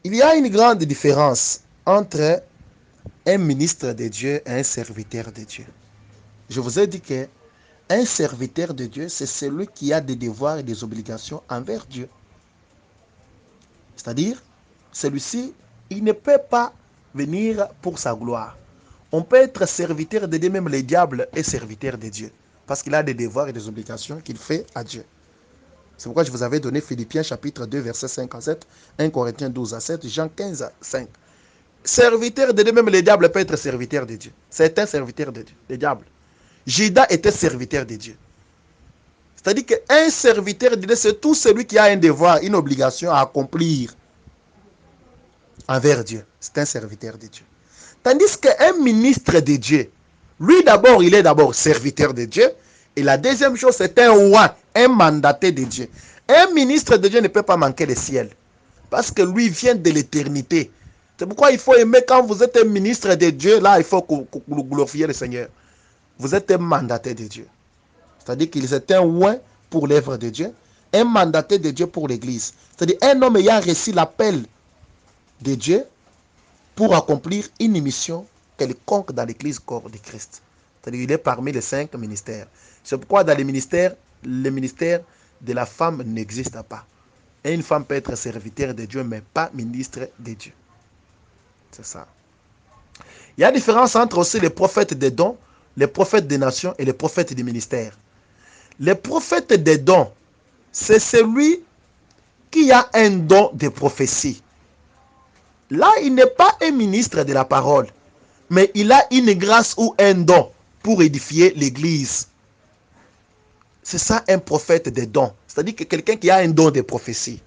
Il y a une grande différence entre un ministre de Dieu et un serviteur de Dieu. Je vous ai dit que un serviteur de Dieu, c'est celui qui a des devoirs et des obligations envers Dieu. C'est-à-dire, celui-ci, il ne peut pas venir pour sa gloire. On peut être serviteur de Dieu, même le diable est serviteur de Dieu, parce qu'il a des devoirs et des obligations qu'il fait à Dieu. C'est pourquoi je vous avais donné Philippiens chapitre 2, verset 5 à 7, 1 Corinthiens 12 à 7, Jean 15 à 5. Serviteur de Dieu, même le diable peut être serviteur de Dieu. C'est un serviteur de Dieu, le diable. Judas était serviteur de Dieu. C'est-à-dire qu'un serviteur de Dieu, c'est tout celui qui a un devoir, une obligation à accomplir envers Dieu. C'est un serviteur de Dieu. Tandis qu'un ministre de Dieu, lui d'abord, il est d'abord serviteur de Dieu. Et la deuxième chose, c'est un roi, un mandaté de Dieu. Un ministre de Dieu ne peut pas manquer le ciel. Parce que lui vient de l'éternité. C'est pourquoi il faut aimer quand vous êtes un ministre de Dieu, là, il faut glorifier le Seigneur. Vous êtes un mandaté de Dieu. C'est-à-dire qu'il est un roi pour l'œuvre de Dieu, un mandaté de Dieu pour l'Église. C'est-à-dire un homme ayant reçu l'appel de Dieu pour accomplir une mission quelconque dans l'Église corps de Christ. C'est-à-dire qu'il est parmi les 5 ministères. C'est pourquoi dans les ministères, le ministère de la femme n'existe pas. Et une femme peut être serviteur de Dieu, mais pas ministre de Dieu. C'est ça. Il y a une différence entre aussi les prophètes des dons, les prophètes des nations et les prophètes des ministères. Les prophètes des dons, c'est celui qui a un don de prophétie. Là, il n'est pas un ministre de la parole, mais il a une grâce ou un don pour édifier l'Église. C'est ça un prophète des dons. C'est-à-dire que quelqu'un qui a un don de prophétie,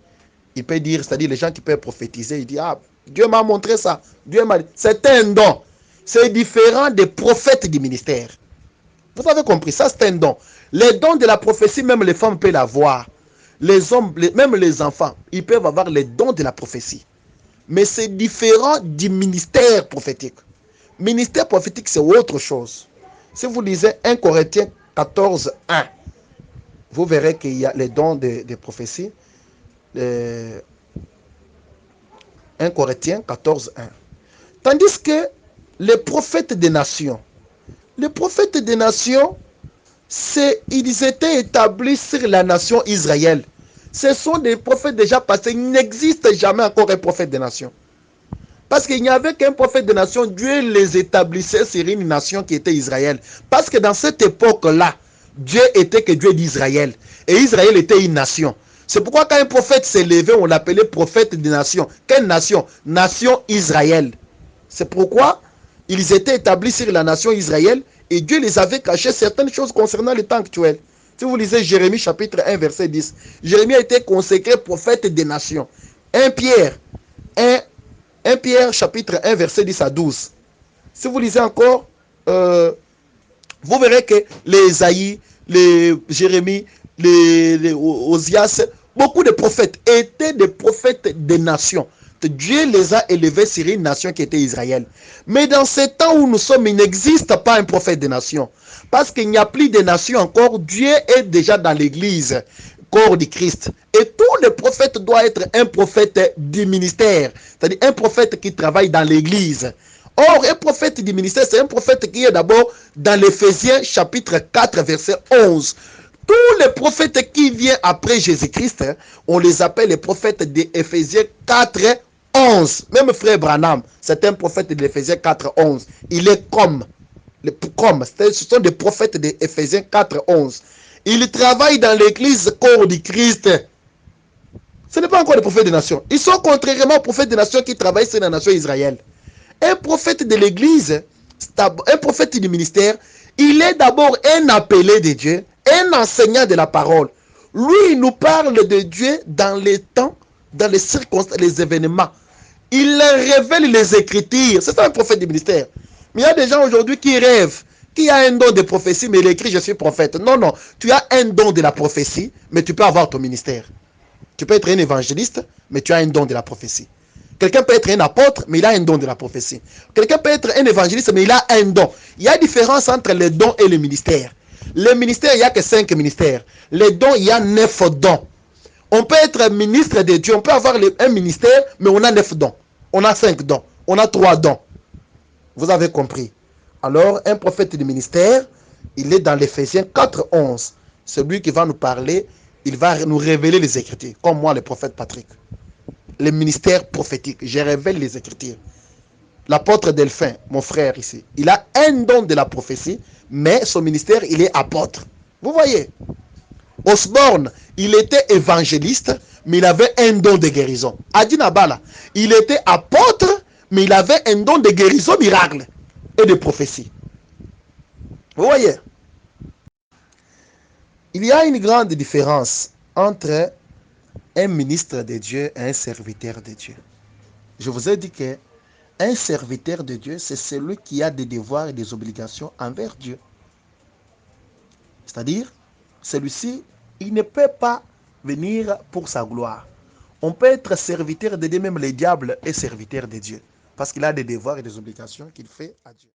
il peut dire, c'est-à-dire les gens qui peuvent prophétiser, il dit, ah, Dieu m'a montré ça, Dieu m'a dit, c'est un don. C'est différent des prophètes du ministère. Vous avez compris, ça c'est un don. Les dons de la prophétie, même les femmes peuvent l'avoir. Les hommes, même les enfants, ils peuvent avoir les dons de la prophétie. Mais c'est différent du ministère prophétique. Ministère prophétique, c'est autre chose. Si vous lisez 1 Corinthiens 14, 1, vous verrez qu'il y a les dons de prophétie. 1 Corinthiens 14, 1. Tandis que les prophètes des nations, ils étaient établis sur la nation Israël. Ce sont des prophètes déjà passés. Il n'existe jamais encore un prophète des nations. Parce qu'il n'y avait qu'un prophète des nations, Dieu les établissait sur une nation qui était Israël. Parce que dans cette époque-là, Dieu était que Dieu d'Israël. Et Israël était une nation. C'est pourquoi quand un prophète s'est levé, on l'appelait prophète des nations. Quelle nation? Nation Israël. C'est pourquoi ils étaient établis sur la nation Israël et Dieu les avait cachés certaines choses concernant le temps actuel. Si vous lisez Jérémie chapitre 1 verset 10, Jérémie a été consacré prophète des nations. 1 Pierre chapitre 1 verset 10 à 12. Si vous lisez encore, vous verrez que les Isaïe, les Jérémie, les Osias, beaucoup de prophètes étaient des prophètes des nations. Dieu les a élevés sur une nation qui était Israël. Mais dans ce temps où nous sommes, il n'existe pas un prophète des nations. Parce qu'il n'y a plus de nations encore. Dieu est déjà dans l'église, corps du Christ. Et tous les prophètes doivent être un prophète du ministère. C'est-à-dire un prophète qui travaille dans l'église. Or, un prophète du ministère, c'est un prophète qui est d'abord dans l'Éphésiens chapitre 4, verset 11. Tous les prophètes qui viennent après Jésus-Christ, on les appelle les prophètes d'Éphésiens 4, 11. Même frère Branham, c'est un prophète de l'Éphésiens 4, 11. Il est ce sont des prophètes d'Éphésiens 4, 11. Ils travaillent dans l'église corps du Christ. Ce n'est pas encore des prophètes des nations. Ils sont contrairement aux prophètes des nations qui travaillent sur la nation Israël. Un prophète de l'église, un prophète du ministère, il est d'abord un appelé de Dieu, un enseignant de la parole. Lui, il nous parle de Dieu dans les temps, dans les circonstances, les événements. Il révèle les Écritures. C'est un prophète du ministère. Mais il y a des gens aujourd'hui qui rêvent, qui a un don de prophétie, mais il écrit je suis prophète. Non, non. Tu as un don de la prophétie, mais tu peux avoir ton ministère. Tu peux être un évangéliste, mais tu as un don de la prophétie. Quelqu'un peut être un apôtre, mais il a un don de la prophétie. Quelqu'un peut être un évangéliste, mais il a un don. Il y a une différence entre les dons et le ministère. Le ministère, il n'y a que 5 ministères. Les dons, il y a 9 dons. On peut être ministre de Dieu, on peut avoir un ministère, mais on a 9 dons, on a 5 dons, on a 3 dons. Vous avez compris. Alors, un prophète du ministère, il est dans l'Éphésiens 4:11. Celui qui va nous parler, il va nous révéler les Écritures, comme moi, le prophète Patrick. Le ministère prophétique, je révèle les Écritures. L'apôtre Delphin, mon frère ici, il a un don de la prophétie, mais son ministère, il est apôtre. Vous voyez. Osborne, il était évangéliste, mais il avait un don de guérison. Adi Nabala, il était apôtre, mais il avait un don de guérison miracle et de prophétie. Vous voyez. Il y a une grande différence entre un ministre de Dieu et un serviteur de Dieu. Je vous ai dit que un serviteur de Dieu, c'est celui qui a des devoirs et des obligations envers Dieu. C'est-à-dire, celui-ci, il ne peut pas venir pour sa gloire. On peut être serviteur de Dieu, même le diable est serviteur de Dieu, parce qu'il a des devoirs et des obligations qu'il fait à Dieu.